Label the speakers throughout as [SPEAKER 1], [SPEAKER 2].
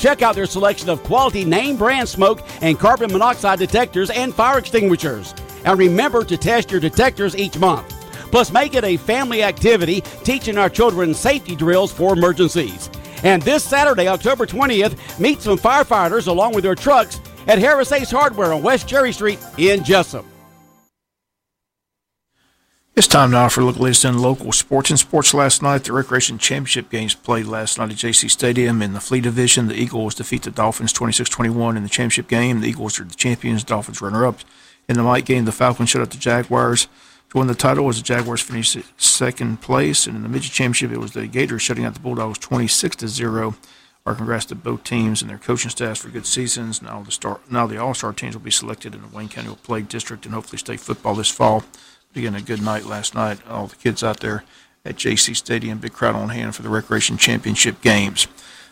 [SPEAKER 1] check out their selection of quality name brand smoke and carbon monoxide detectors and fire extinguishers. And remember to test your detectors each month. Plus, make it a family activity, teaching our children safety drills for emergencies. And this Saturday, October 20th, meet some firefighters along with their trucks at Harris Ace Hardware on West Cherry Street in Jesup.
[SPEAKER 2] It's time now for a look at the latest in local sports. In sports last night, the Recreation Championship games played last night at JC Stadium. In the Fleet Division, the Eagles defeat the Dolphins 26-21 in the championship game. The Eagles are the champions, Dolphins runner-ups. In the night game, the Falcons shut out the Jaguars to win the title as the Jaguars finished second place. And in the midget championship, it was the Gators shutting out the Bulldogs 26-0. Our congrats to both teams and their coaching staffs for good seasons. Now the All-Star teams will be selected in the Wayne County Plague District and hopefully state football this fall. Again, a good night last night. All the kids out there at JC Stadium, big crowd on hand for the Recreation Championship games.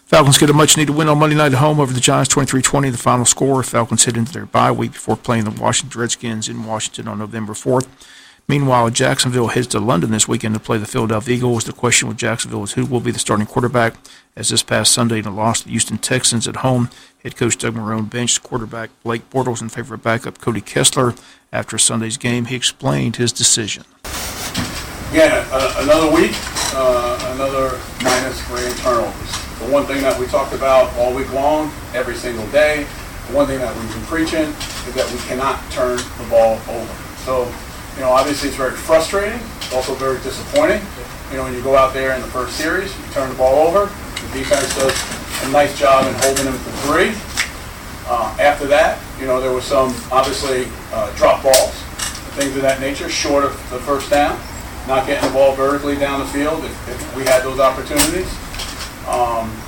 [SPEAKER 2] Falcons get a much-needed win on Monday night at home over the Giants, 23-20, the final score. Falcons head into their bye week before playing the Washington Redskins in Washington on November 4th. Meanwhile, Jacksonville heads to London this weekend to play the Philadelphia Eagles. The question with Jacksonville is who will be the starting quarterback, as this past Sunday in a loss to the Houston Texans at home. Head coach Doug Marrone benched quarterback Blake Bortles in favor of backup Cody Kessler. After Sunday's game, he explained his decision.
[SPEAKER 3] Again, another week, another -3 turnovers. The one thing that we talked about all week long, every single day, the one thing that we've been preaching is that we cannot turn the ball over. So, obviously it's very frustrating. It's also very disappointing. When you go out there in the first series, you turn the ball over. The defense does a nice job in holding them to 3. After that, there was some, obviously, drop balls, things of that nature, short of the first down, not getting the ball vertically down the field if we had those opportunities.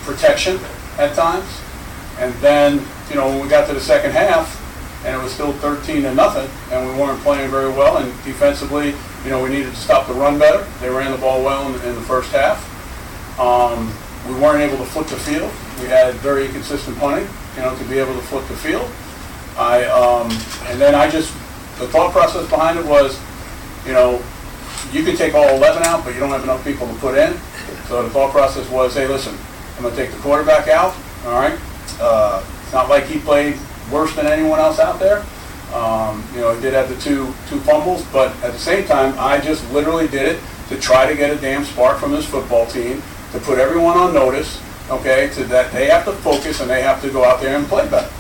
[SPEAKER 3] Protection at times. And then, when we got to the second half, and it was still 13-0, and we weren't playing very well, and defensively, we needed to stop the run better. They ran the ball well in the first half. We weren't able to flip the field. We had very inconsistent punting, to be able to flip the field. And then the thought process behind it was, you can take all 11 out, but you don't have enough people to put in. So the thought process was, hey, listen, I'm going to take the quarterback out, all right? It's not like he played worse than anyone else out there. He did have the two fumbles, but at the same time, I just literally did it to try to get a damn spark from this football team, to put everyone on notice, okay, to that they have to focus and they have to go out there and play better.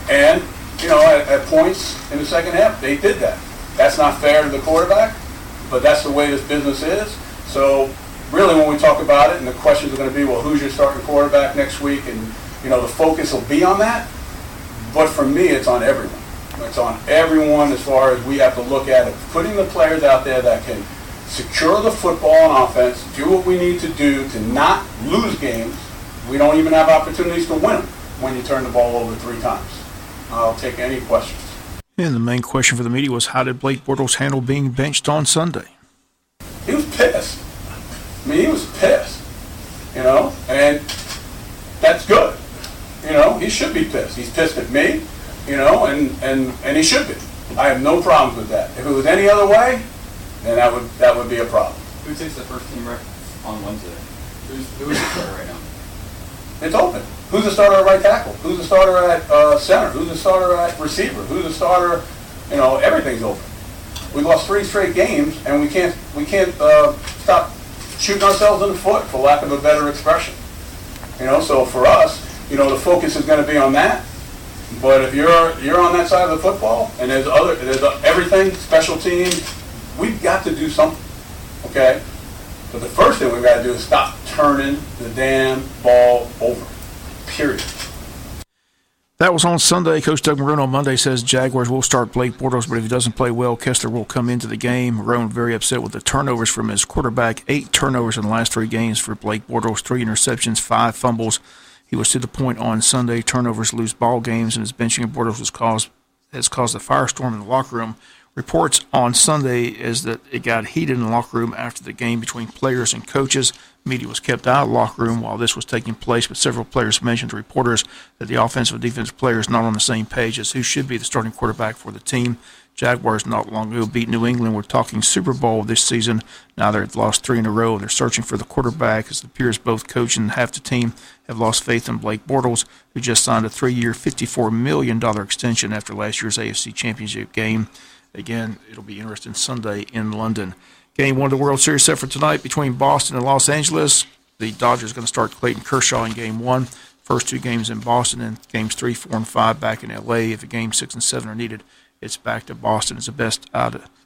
[SPEAKER 3] And, at points in the second half, they did that. That's not fair to the quarterback, but that's the way this business is. So really when we talk about it, and the questions are going to be, well, who's your starting quarterback next week? And, the focus will be on that. But for me, it's on everyone. It's on everyone as far as we have to look at it. Putting the players out there that can secure the football on offense, do what we need to do to not lose games. We don't even have opportunities to win them when you turn the ball over 3 times. I'll take any questions.
[SPEAKER 2] And the main question for the media was, how did Blake Bortles handle being benched on Sunday?
[SPEAKER 3] He was pissed. He was pissed, and that's good. He should be pissed. He's pissed at me, and he should be. I have no problems with that. If it was any other way, then that would be a problem.
[SPEAKER 4] Who takes the first team rep on Wednesday? Who is the starter right now?
[SPEAKER 3] It's open. Who's the starter at right tackle? Who's the starter at center? Who's the starter at receiver? Who's the starter? Everything's open. We lost 3 straight games, and we can't stop shooting ourselves in the foot, for lack of a better expression. So for us, the focus is going to be on that. But if you're on that side of the football, and there's everything, special teams, we've got to do something, okay? But the first thing we've got to do is stop turning the damn ball over, period.
[SPEAKER 2] That was on Sunday. Coach Doug Marrone on Monday says Jaguars will start Blake Bortles, but if he doesn't play well, Kessler will come into the game. Marrone very upset with the turnovers from his quarterback. 8 turnovers in the last 3 games for Blake Bortles, 3 interceptions, 5 fumbles. He was to the point on Sunday. Turnovers lose ball games, and his benching of Bortles has caused a firestorm in the locker room. Reports on Sunday is that it got heated in the locker room after the game between players and coaches. Media was kept out of the locker room while this was taking place, but several players mentioned to reporters that the offensive and defensive players not on the same page as who should be the starting quarterback for the team. Jaguars not long ago beat New England. We're talking Super Bowl this season. Now they've lost 3 in a row. They're searching for the quarterback as it appears both coach and half the team have lost faith in Blake Bortles, who just signed a 3-year, $54 million extension after last year's AFC Championship game. Again, it'll be interesting Sunday in London. Game 1 of the World Series set for tonight between Boston and Los Angeles. The Dodgers are going to start Clayton Kershaw in Game 1. First 2 games in Boston, and Games 3, 4, and 5 back in L.A. If Games 6 and 7 are needed, it's back to Boston. It's the best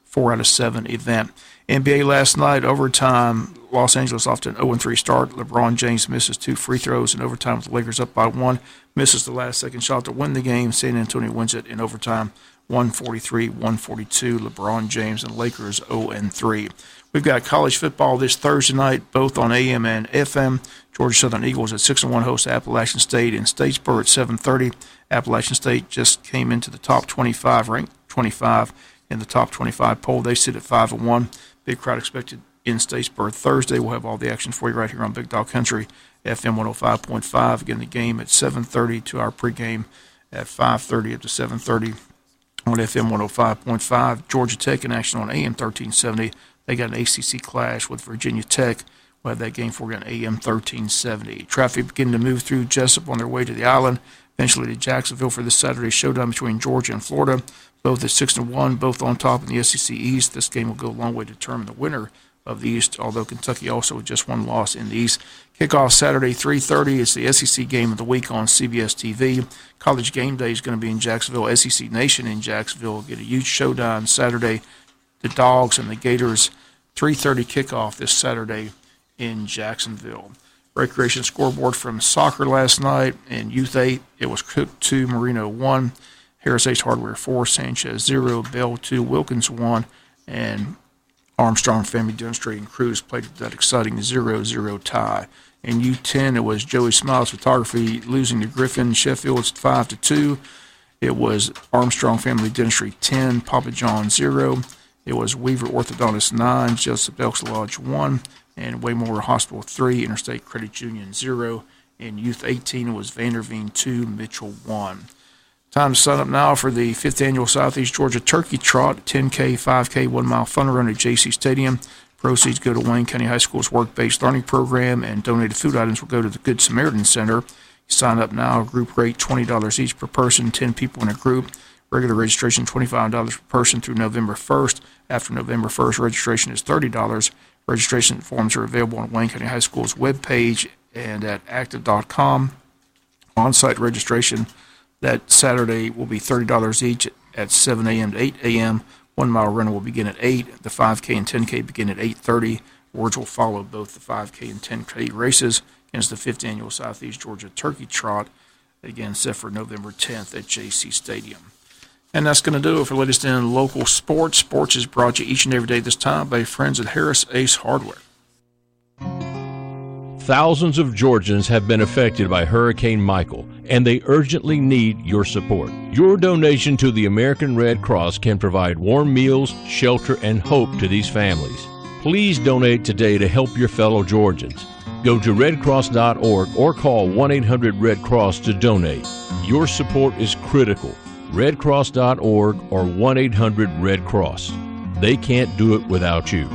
[SPEAKER 2] 4 out of 7 event. NBA last night, overtime, Los Angeles off to an 0-3 start. LeBron James misses 2 free throws in overtime with the Lakers up by 1. Misses the last second shot to win the game. San Antonio wins it in overtime, 143-142. LeBron James and Lakers 0-3. We've got college football this Thursday night, both on AM and FM. Georgia Southern Eagles at 6-1 host Appalachian State in Statesboro at 7:30. Appalachian State just came into the top 25, ranked 25 in the top 25 poll. They sit at 5-1. Big crowd expected in Statesboro Thursday. We'll have all the action for you right here on Big Dog Country, FM 105.5. Again, the game at 7:30 to our pregame at 5:30 up to 7:30 on FM 105.5. Georgia Tech in action on AM 1370. They got an ACC clash with Virginia Tech. We'll have that game for you on AM 1370. Traffic beginning to move through Jesup on their way to the island, eventually to Jacksonville for this Saturday showdown between Georgia and Florida. Both at 6-1, both on top in the SEC East. This game will go a long way to determine the winner of the East, although Kentucky also with just 1 loss in the East. Kickoff Saturday, 3:30. It's the SEC game of the week on CBS TV. College Game Day is going to be in Jacksonville. SEC Nation in Jacksonville will get a huge showdown Saturday. The Dogs and the Gators, 3:30 kickoff this Saturday in Jacksonville. Recreation scoreboard from soccer last night. In Youth 8, it was Cook 2, Marino 1, Harris Ace Hardware 4, Sanchez 0, Bell 2, Wilkins 1, and Armstrong Family Dentistry and Cruz played that exciting 0-0 tie. In U10, it was Joey Smiles Photography losing to Griffin Sheffield's 5-2. It was Armstrong Family Dentistry 10, Papa John 0. It was Weaver Orthodontist 9, Joseph Elks Lodge 1, and Waymore Hospital 3, Interstate Credit Union 0. In Youth 18, it was Vanderveen 2, Mitchell 1. Time to sign up now for the 5th Annual Southeast Georgia Turkey Trot, 10K, 5K, 1 mile fun run at JC Stadium. Proceeds go to Wayne County High School's work-based learning program, and donated food items will go to the Good Samaritan Center. Sign up now, group rate $20 each per person, 10 people in a group. Regular registration $25 per person through November 1st. After November 1st, registration is $30. Registration forms are available on Wayne County High School's webpage and at active.com. On-site registration that Saturday will be $30 each at 7 a.m. to 8 a.m. 1 mile run will begin at 8. The 5K and 10K begin at 8:30. Awards will follow both the 5K and 10K races against the 5th Annual Southeast Georgia Turkey Trot, again set for November 10th at JC Stadium. And that's going to do it for latest in local sports. Sports is brought to you each and every day this time by friends at Harris Ace Hardware.
[SPEAKER 5] Thousands of Georgians have been affected by Hurricane Michael, and they urgently need your support. Your donation to the American Red Cross can provide warm meals, shelter, and hope to these families. Please donate today to help your fellow Georgians. Go to redcross.org or call 1-800-RED-CROSS to donate. Your support is critical. redcross.org or 1-800-RED-CROSS. They can't do it without you.